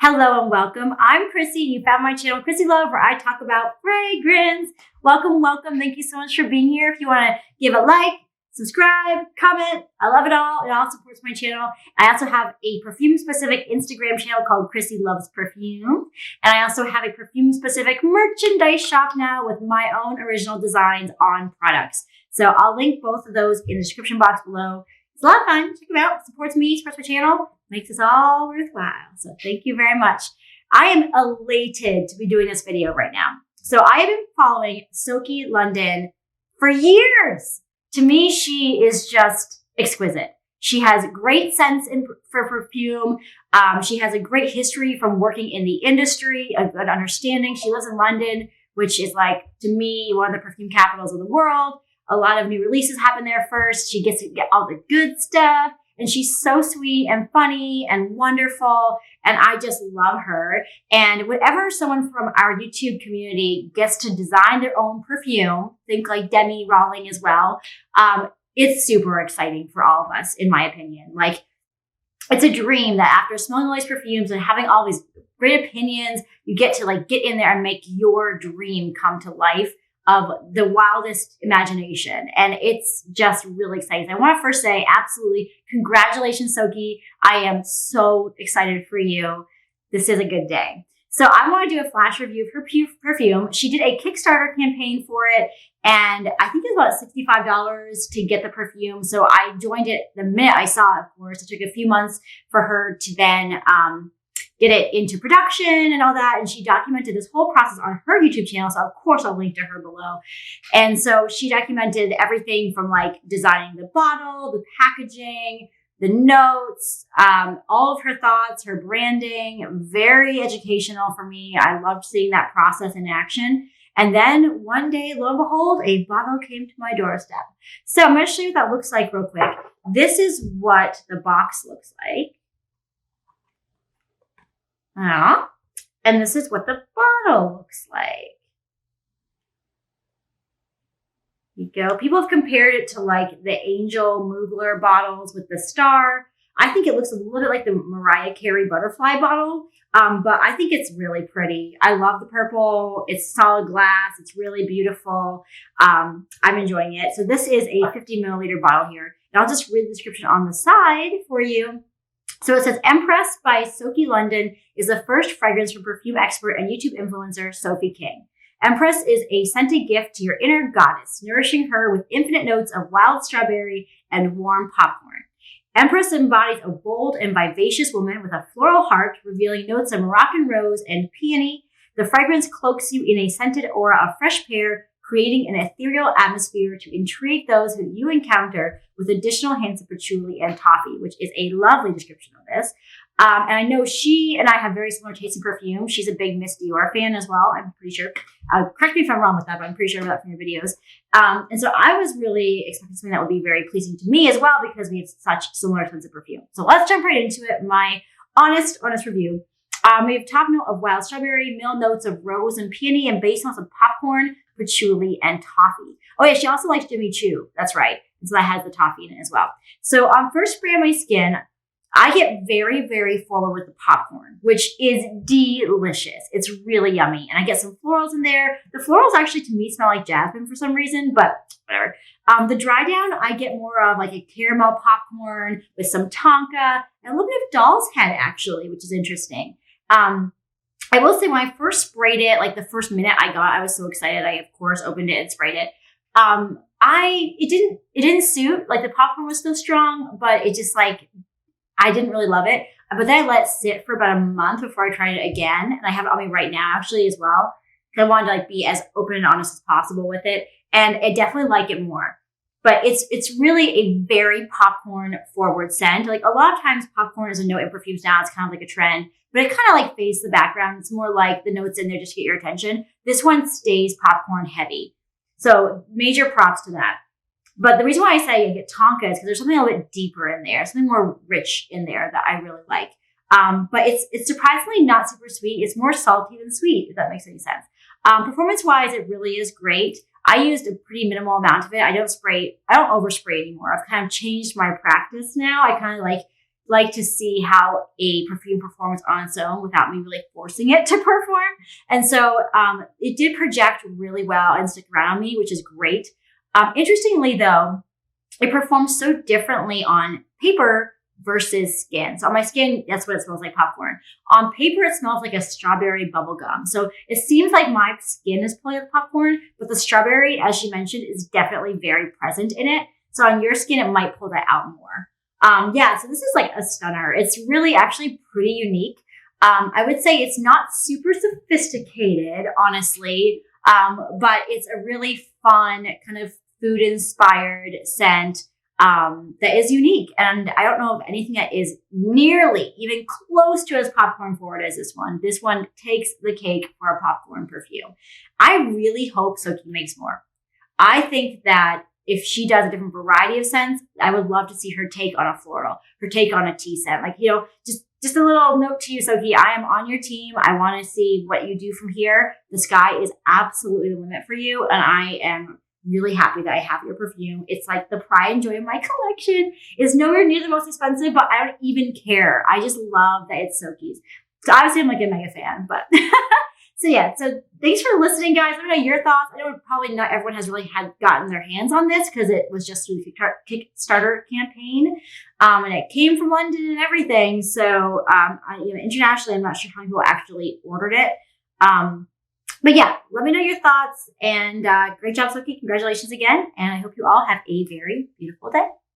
Hello and welcome. I'm Chrissy. You found my channel, Chrissy Love, where I talk about fragrance. Welcome, welcome. Thank you so much for being here. If you want to give a like, subscribe, comment, I love it all. It all supports my channel. I also have a perfume-specific Instagram channel called Chrissy Loves Perfume. And I also have a perfume-specific merchandise shop now with my own original designs on products. So I'll link both of those in the description box below. It's a lot of fun. Check them out. It supports me, supports my channel, makes us all worthwhile. So thank you very much. I am elated to be doing this video right now. So I have been following Soki London for years. To me, she is just exquisite. She has great sense for perfume. She has a great history from working in the industry, a good understanding. She lives in London, which is like, to me, one of the perfume capitals of the world. A lot of new releases happen there first. She gets to get all the good stuff. And she's so sweet and funny and wonderful. And I just love her. And whenever someone from our YouTube community gets to design their own perfume, think like Demi Rawling as well, it's super exciting for all of us, in my opinion. Like, it's a dream that after smelling all these perfumes and having all these great opinions, you get to like get in there and make your dream come to life of the wildest imagination. And it's just really exciting. I want to first say absolutely congratulations, Soki. I am so excited for you. This is a good day. So I want to do a flash review of her perfume. She did a Kickstarter campaign for it. And I think it's about $65 to get the perfume. So I joined it the minute I saw it, of course. It took a few months for her to then get it into production and all that. And she documented this whole process on her YouTube channel. So of course I'll link to her below. And so she documented everything from like designing the bottle, the packaging, the notes, all of her thoughts, her branding, very educational for me. I loved seeing that process in action. And then one day, lo and behold, a bottle came to my doorstep. So I'm going to show you what that looks like real quick. This is what the box looks like. And this is what the bottle looks like. Here you go. People have compared it to like the Angel Mugler bottles with the star. I think it looks a little bit like the Mariah Carey butterfly bottle, but I think it's really pretty. I love the purple. It's solid glass. It's really beautiful. I'm enjoying it. So this is a 50 milliliter bottle here. And I'll just read the description on the side for you. So it says, Empress by Soki London is the first fragrance from perfume expert and YouTube influencer Sophie King. Empress is a scented gift to your inner goddess, nourishing her with infinite notes of wild strawberry and warm popcorn. Empress embodies a bold and vivacious woman with a floral heart, revealing notes of Moroccan rose and peony. The fragrance cloaks you in a scented aura of fresh pear, creating an ethereal atmosphere to intrigue those who you encounter with additional hints of patchouli and toffee, which is a lovely description of this. And I know she and I have very similar tastes in perfume. She's a big Miss Dior fan as well, I'm pretty sure. Correct me if I'm wrong with that, but I'm pretty sure of that from your videos. And so I was really expecting something that would be very pleasing to me as well, because we have such similar tons of perfume. So let's jump right into it. My honest review. We have top note of wild strawberry, middle notes of rose and peony, and base notes of popcorn, patchouli, and toffee. Oh yeah, she also likes Jimmy Choo. That's right. And so that has the toffee in it as well. So on first spray on my skin, I get very, very forward with the popcorn, which is delicious. It's really yummy. And I get some florals in there. The florals actually, to me, smell like jasmine for some reason, but whatever. The dry down, I get more of like a caramel popcorn with some tonka and a little bit of doll's head, actually, which is interesting. I will say when I first sprayed it, like the first minute I was so excited. I, of course, opened it and sprayed it. It didn't suit, like the popcorn was still strong, but it just like, I didn't really love it. But then I let it sit for about a month before I tried it again. And I have it on me right now actually as well. Because I wanted to like be as open and honest as possible with it. And I definitely like it more. But it's really a very popcorn forward scent. Like a lot of times popcorn is a note in perfumes now. It's kind of like a trend. But it kind of like fades to the background. It's more like the notes in there just to get your attention. This one stays popcorn heavy. So major props to that. But the reason why I say I get tonka is because there's something a little bit deeper in there, something more rich in there that I really like. But it's surprisingly not super sweet. It's more salty than sweet, if that makes any sense. Performance-wise, it really is great. I used a pretty minimal amount of it. I don't overspray anymore. I've kind of changed my practice now. I kind of like like to see how a perfume performs on its own without me really forcing it to perform. And so it did project really well and stick around me, which is great. Interestingly, though, it performs so differently on paper versus skin. So on my skin, that's what it smells like, popcorn. On paper, it smells like a strawberry bubble gum. So it seems like my skin is pulling the popcorn, but the strawberry, as she mentioned, is definitely very present in it. So on your skin, it might pull that out more. Yeah, so this is like a stunner. It's really actually pretty unique. I would say it's not super sophisticated, honestly, but it's a really fun kind of food-inspired scent that is unique. And I don't know of anything that is nearly even close to as popcorn forward as this one. This one takes the cake for a popcorn perfume. I really hope Soki makes more. I think that if she does a different variety of scents, I would love to see her take on a floral, her take on a tea scent. Like, just a little note to you, Soki, I am on your team. I want to see what you do from here. The sky is absolutely the limit for you. And I am really happy that I have your perfume. It's like the pride and joy of my collection. It's nowhere near the most expensive, but I don't even care. I just love that it's Soki's. So obviously I'm like a mega fan, but so yeah. So thanks for listening, guys. Let me know your thoughts. I know probably not everyone has really gotten their hands on this because it was just through the Kickstarter campaign. And it came from London and everything. So, internationally, I'm not sure how many people actually ordered it. But yeah, let me know your thoughts, and great job, Soki. Congratulations again. And I hope you all have a very beautiful day.